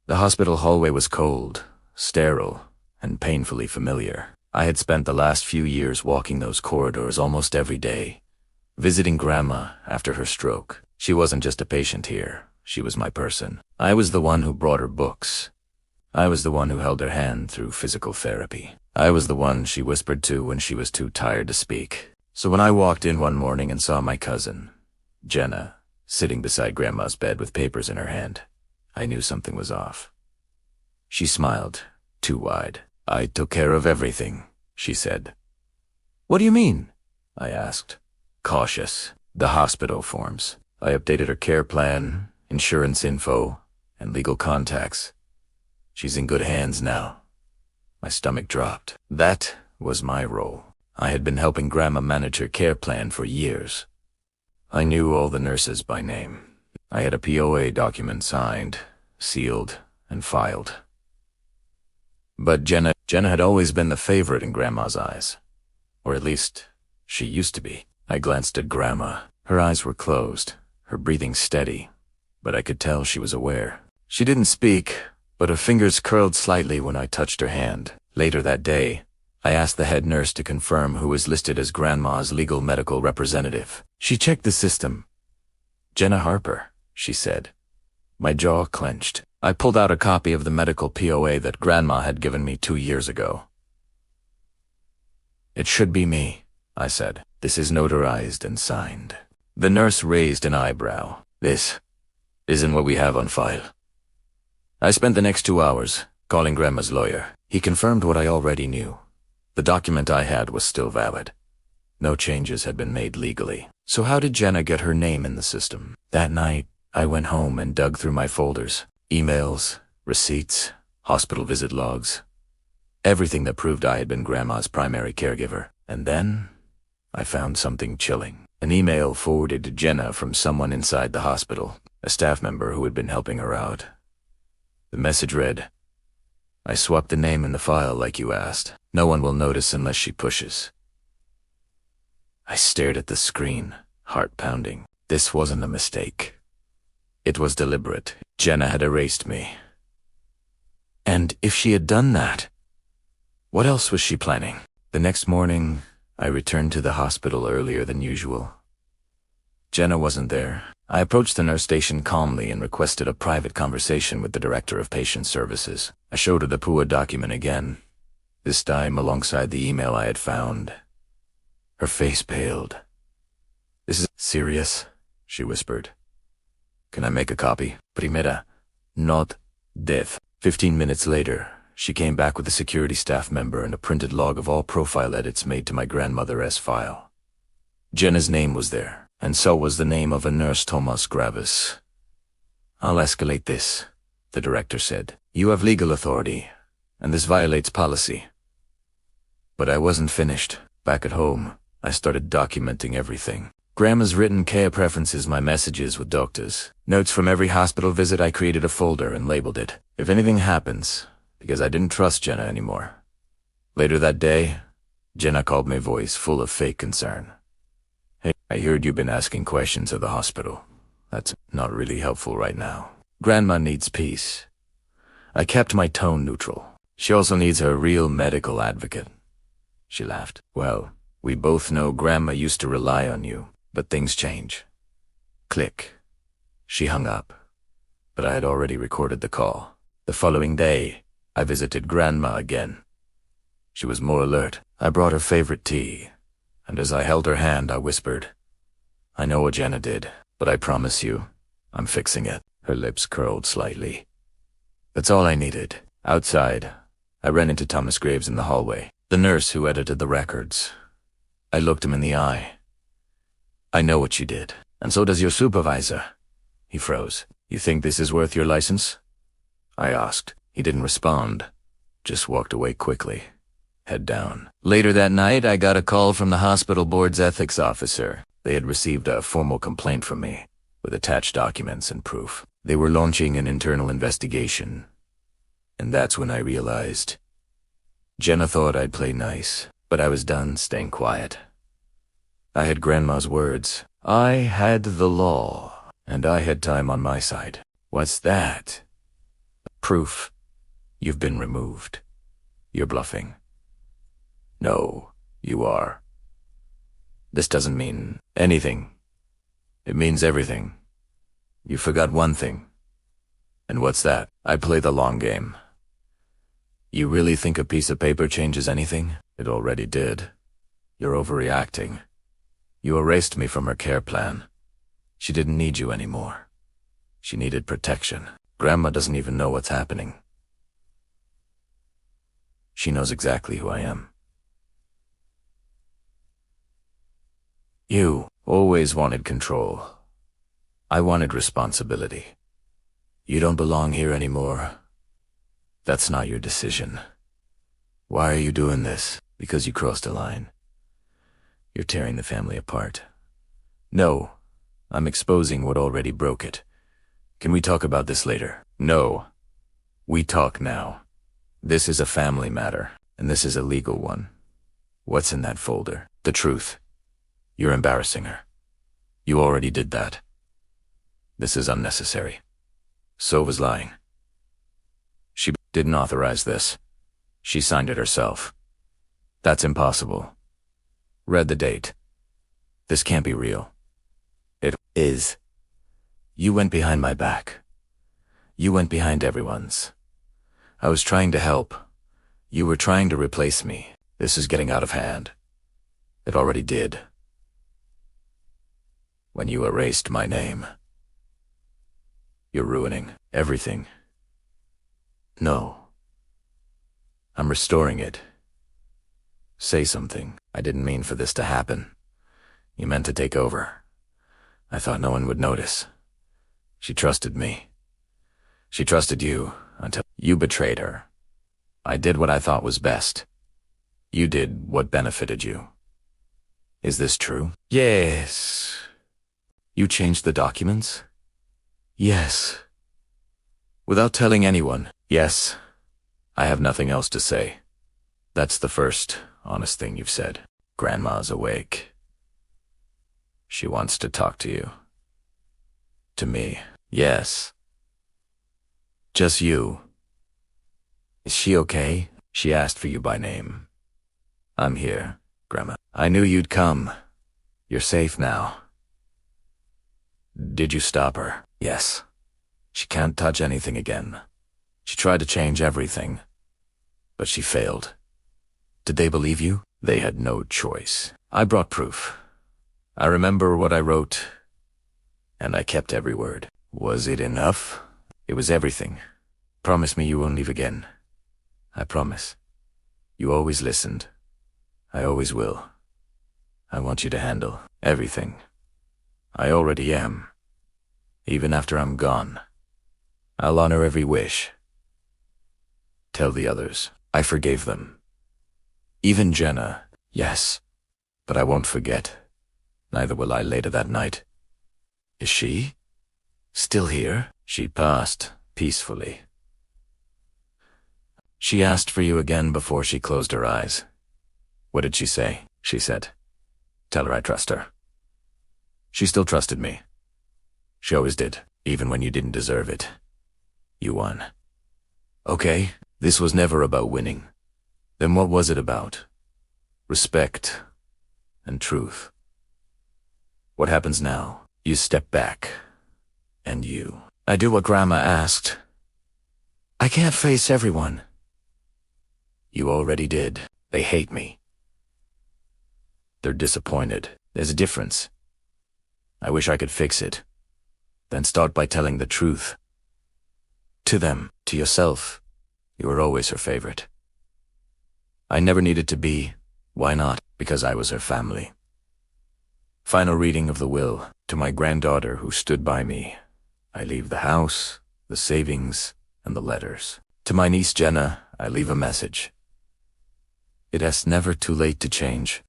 The hospital hallway was cold, sterile, and painfully familiar. I had spent the last few years walking those corridors almost every day, visiting Grandma after her stroke. She wasn't just a patient here, she was my person. I was the one who brought her books. I was the one who held her hand through physical therapy. I was the one she whispered to when she was too tired to speak. So when I walked in one morning and saw my cousin, Jenna, sitting beside Grandma's bed with papers in her hand, I knew something was off. She smiled, too wide. "I took care of everything," she said. "What do you mean?" I asked, cautious. "The hospital forms. I updated her care plan, insurance info, and legal contacts. She's in good hands now." My stomach dropped. That was my role. I had been helping Grandma manage her care plan for years. I knew all the nurses by name. I had a POA document signed, sealed, and filed. But Jenna had always been the favorite in Grandma's eyes. Or at least, she used to be. I glanced at Grandma. Her eyes were closed, her breathing steady, but I could tell she was aware. She didn't speak, but her fingers curled slightly when I touched her hand. Later that day, I asked the head nurse to confirm who was listed as Grandma's legal medical representative. She checked the system. "Jenna Harper," she said. My jaw clenched. I pulled out a copy of the medical POA that Grandma had given me 2 years ago. "It should be me," I said. "This is notarized and signed." The nurse raised an eyebrow. "This isn't what we have on file." I spent the next 2 hours calling Grandma's lawyer. He confirmed what I already knew. The document I had was still valid. No changes had been made legally. So how did Jenna get her name in the system? That night, I went home and dug through my folders. Emails, receipts, hospital visit logs. Everything that proved I had been Grandma's primary caregiver. And then, I found something chilling. An email forwarded to Jenna from someone inside the hospital, a staff member who had been helping her out. The message read, "I swapped the name in the file like you asked. No one will notice unless she pushes." I stared at the screen, heart pounding. This wasn't a mistake. It was deliberate. Jenna had erased me. And if she had done that, what else was she planning? The next morning, I returned to the hospital earlier than usual. Jenna wasn't there. I approached the nurse station calmly and requested a private conversation with the director of patient services. I showed her the POA document again, this time alongside the email I had found. Her face paled. "This is serious," she whispered. "Can I make a copy? Primera, not death." 15 minutes later, she came back with a security staff member and a printed log of all profile edits made to my grandmother's file. Jenna's name was there, and so was the name of a nurse, Tomas Gravis. "I'll escalate this," the director said. "You have legal authority, and this violates policy." But I wasn't finished. Back at home, I started documenting everything. Grandma's written care preferences, my messages with doctors. Notes from every hospital visit. I created a folder and labeled it. If anything happens, because I didn't trust Jenna anymore. Later that day, Jenna called my voice full of fake concern. "Hey, I heard you've been asking questions of the hospital. That's not really helpful right now. Grandma needs peace." I kept my tone neutral. "She also needs her real medical advocate." She laughed. "Well, we both know Grandma used to rely on you, but things change." Click. She hung up, but I had already recorded the call. The following day, I visited Grandma again. She was more alert. I brought her favorite tea, and as I held her hand, I whispered, "I know what Jenna did, but I promise you, I'm fixing it." Her lips curled slightly. That's all I needed. Outside, I ran into Thomas Graves in the hallway, the nurse who edited the records. I looked him in the eye. "I know what you did, and so does your supervisor." He froze. "You think this is worth your license?" I asked. He didn't respond, just walked away quickly, head down. Later that night, I got a call from the hospital board's ethics officer. They had received a formal complaint from me, with attached documents and proof. They were launching an internal investigation. And that's when I realized. Jenna thought I'd play nice, but I was done staying quiet. I had Grandma's words. I had the law, and I had time on my side. What's that? Proof. You've been removed. You're bluffing. No, you are. This doesn't mean anything. It means everything. You forgot one thing. And what's that? I play the long game. You really think a piece of paper changes anything? It already did. You're overreacting. You erased me from her care plan. She didn't need you anymore. She needed protection. Grandma doesn't even know what's happening. She knows exactly who I am. You always wanted control. I wanted responsibility. You don't belong here anymore. That's not your decision. Why are you doing this? Because you crossed a line. You're tearing the family apart. No, I'm exposing what already broke it. Can we talk about this later? No. We talk now. This is a family matter, and this is a legal one. What's in that folder? The truth. You're embarrassing her. You already did that. This is unnecessary. So was lying. She didn't authorize this. She signed it herself. That's impossible. Read the date. This can't be real. It is. You went behind my back. You went behind everyone's. I was trying to help. You were trying to replace me. This is getting out of hand. It already did. When you erased my name. You're ruining everything. No. I'm restoring it. Say something. I didn't mean for this to happen. You meant to take over. I thought no one would notice. She trusted me. She trusted you until you betrayed her. I did what I thought was best. You did what benefited you. Is this true? Yes. You changed the documents? Yes. Without telling anyone? Yes. I have nothing else to say. That's the first honest thing you've said. Grandma's awake. She wants to talk to you. To me. Yes. Just you. Is she okay? She asked for you by name. I'm here, Grandma. I knew you'd come. You're safe now. Did you stop her? Yes. She can't touch anything again. She tried to change everything, but she failed. Did they believe you? They had no choice. I brought proof. I remember what I wrote, and I kept every word. Was it enough? It was everything. Promise me you won't leave again. I promise. You always listened. I always will. I want you to handle everything. I already am. Even after I'm gone. I'll honor every wish. Tell the others. I forgave them. Even Jenna. Yes. But I won't forget. Neither will I later that night. Is she still here? She passed peacefully. She asked for you again before she closed her eyes. What did she say? She said, "Tell her I trust her." She still trusted me. She always did, even when you didn't deserve it. You won. Okay, this was never about winning. Then what was it about? Respect and truth. What happens now? You step back. And you. I do what Grandma asked. I can't face everyone. You already did. They hate me. They're disappointed. There's a difference. I wish I could fix it. Then start by telling the truth. To them, to yourself. You were always her favorite. I never needed to be. Why not? Because I was her family. Final reading of the will. To my granddaughter who stood by me. I leave the house, the savings, and the letters. To my niece Jenna, I leave a message. It is never too late to change.